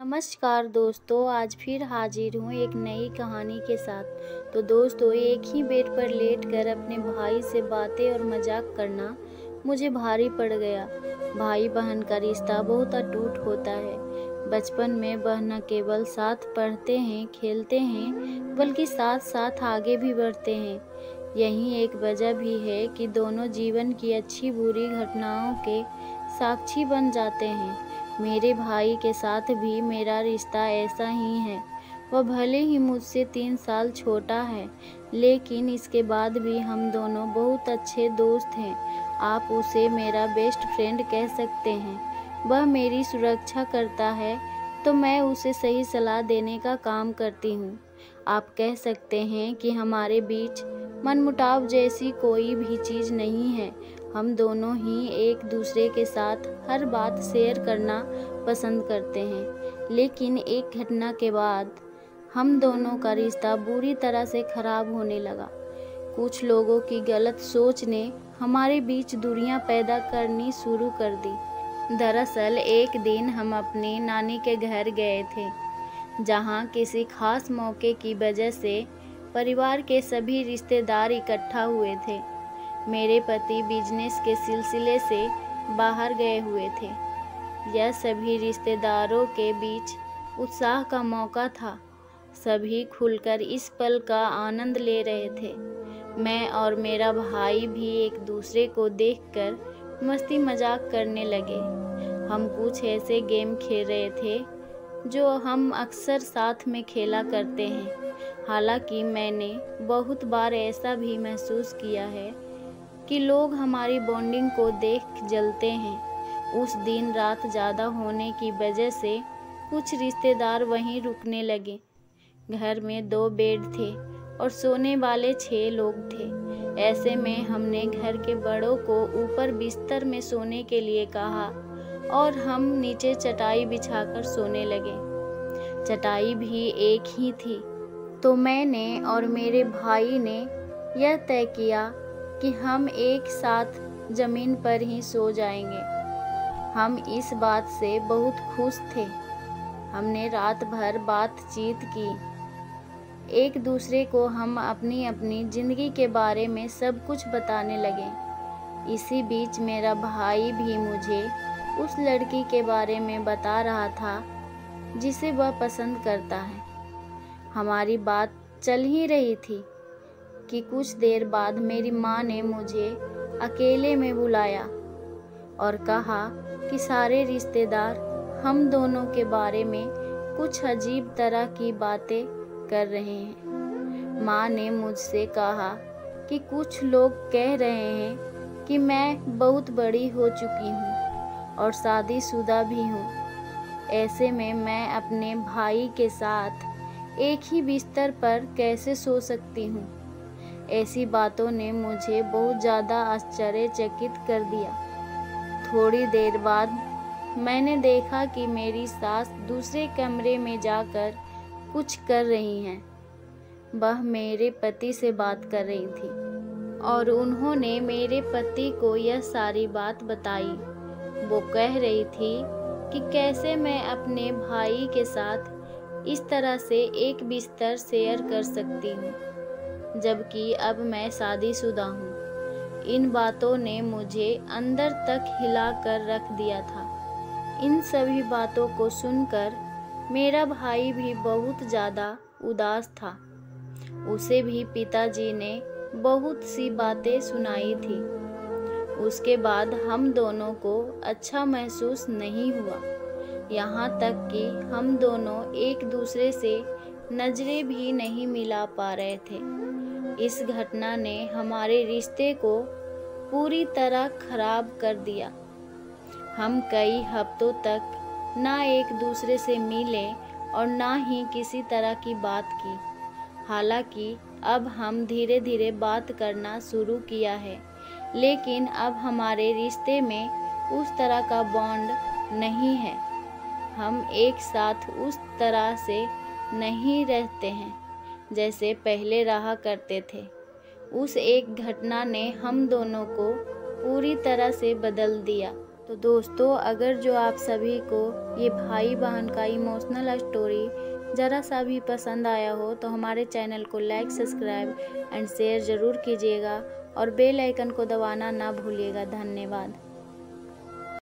नमस्कार दोस्तों, आज फिर हाजिर हूँ एक नई कहानी के साथ। तो दोस्तों, एक ही बेड पर लेटकर अपने भाई से बातें और मजाक करना मुझे भारी पड़ गया। भाई बहन का रिश्ता बहुत अटूट होता है। बचपन में वह न केवल साथ पढ़ते हैं, खेलते हैं, बल्कि साथ साथ आगे भी बढ़ते हैं। यही एक वजह भी है कि दोनों जीवन की अच्छी बुरी घटनाओं के साक्षी बन जाते हैं। मेरे भाई के साथ भी मेरा रिश्ता ऐसा ही है। वह भले ही मुझसे 3 साल छोटा है, लेकिन इसके बाद भी हम दोनों बहुत अच्छे दोस्त हैं। आप उसे मेरा बेस्ट फ्रेंड कह सकते हैं। वह मेरी सुरक्षा करता है तो मैं उसे सही सलाह देने का काम करती हूँ। आप कह सकते हैं कि हमारे बीच मनमुटाव जैसी कोई भी चीज़ नहीं है। हम दोनों ही एक दूसरे के साथ हर बात शेयर करना पसंद करते हैं, लेकिन एक घटना के बाद हम दोनों का रिश्ता बुरी तरह से खराब होने लगा। कुछ लोगों की गलत सोच ने हमारे बीच दूरियां पैदा करनी शुरू कर दी। दरअसल एक दिन हम अपनी नानी के घर गए थे, जहां किसी खास मौके की वजह से परिवार के सभी रिश्तेदार इकट्ठा हुए थे। मेरे पति बिजनेस के सिलसिले से बाहर गए हुए थे। यह सभी रिश्तेदारों के बीच उत्साह का मौका था। सभी खुलकर इस पल का आनंद ले रहे थे। मैं और मेरा भाई भी एक दूसरे को देखकर मस्ती मजाक करने लगे। हम कुछ ऐसे गेम खेल रहे थे जो हम अक्सर साथ में खेला करते हैं। हालांकि मैंने बहुत बार ऐसा भी महसूस किया है कि लोग हमारी बॉन्डिंग को देख जलते हैं। उस दिन रात ज़्यादा होने की वजह से कुछ रिश्तेदार वहीं रुकने लगे। घर में 2 बेड थे और सोने वाले 6 लोग थे। ऐसे में हमने घर के बड़ों को ऊपर बिस्तर में सोने के लिए कहा और हम नीचे चटाई बिछाकर सोने लगे। चटाई भी एक ही थी, तो मैंने और मेरे भाई ने यह तय किया कि हम एक साथ ज़मीन पर ही सो जाएंगे। हम इस बात से बहुत खुश थे। हमने रात भर बातचीत की। एक दूसरे को हम अपनी अपनी ज़िंदगी के बारे में सब कुछ बताने लगे। इसी बीच मेरा भाई भी मुझे उस लड़की के बारे में बता रहा था जिसे वह पसंद करता है। हमारी बात चल ही रही थी कि कुछ देर बाद मेरी माँ ने मुझे अकेले में बुलाया और कहा कि सारे रिश्तेदार हम दोनों के बारे में कुछ अजीब तरह की बातें कर रहे हैं। माँ ने मुझसे कहा कि कुछ लोग कह रहे हैं कि मैं बहुत बड़ी हो चुकी हूँ और शादीशुदा भी हूँ। ऐसे में मैं अपने भाई के साथ एक ही बिस्तर पर कैसे सो सकती हूँ। ऐसी बातों ने मुझे बहुत ज़्यादा आश्चर्यचकित कर दिया। थोड़ी देर बाद मैंने देखा कि मेरी सास दूसरे कमरे में जाकर कुछ कर रही हैं। वह मेरे पति से बात कर रही थी और उन्होंने मेरे पति को यह सारी बात बताई। वो कह रही थी कि कैसे मैं अपने भाई के साथ इस तरह से एक बिस्तर शेयर कर सकती हूँ, जबकि अब मैं शादीशुदा हूँ। इन बातों ने मुझे अंदर तक हिला कर रख दिया था। इन सभी बातों को सुनकर मेरा भाई भी बहुत ज़्यादा उदास था। उसे भी पिताजी ने बहुत सी बातें सुनाई थी। उसके बाद हम दोनों को अच्छा महसूस नहीं हुआ, यहाँ तक कि हम दोनों एक दूसरे से नज़रें भी नहीं मिला पा रहे थे। इस घटना ने हमारे रिश्ते को पूरी तरह खराब कर दिया। हम कई हफ्तों तक ना एक दूसरे से मिले और ना ही किसी तरह की बात की। हालांकि अब हम धीरे धीरे बात करना शुरू किया है, लेकिन अब हमारे रिश्ते में उस तरह का बॉन्ड नहीं है। हम एक साथ उस तरह से नहीं रहते हैं जैसे पहले रहा करते थे। उस एक घटना ने हम दोनों को पूरी तरह से बदल दिया। तो दोस्तों, अगर जो आप सभी को ये भाई बहन का इमोशनल स्टोरी ज़रा सा भी पसंद आया हो तो हमारे चैनल को लाइक, सब्सक्राइब एंड शेयर ज़रूर कीजिएगा और बेल आइकन को दबाना ना भूलिएगा। धन्यवाद।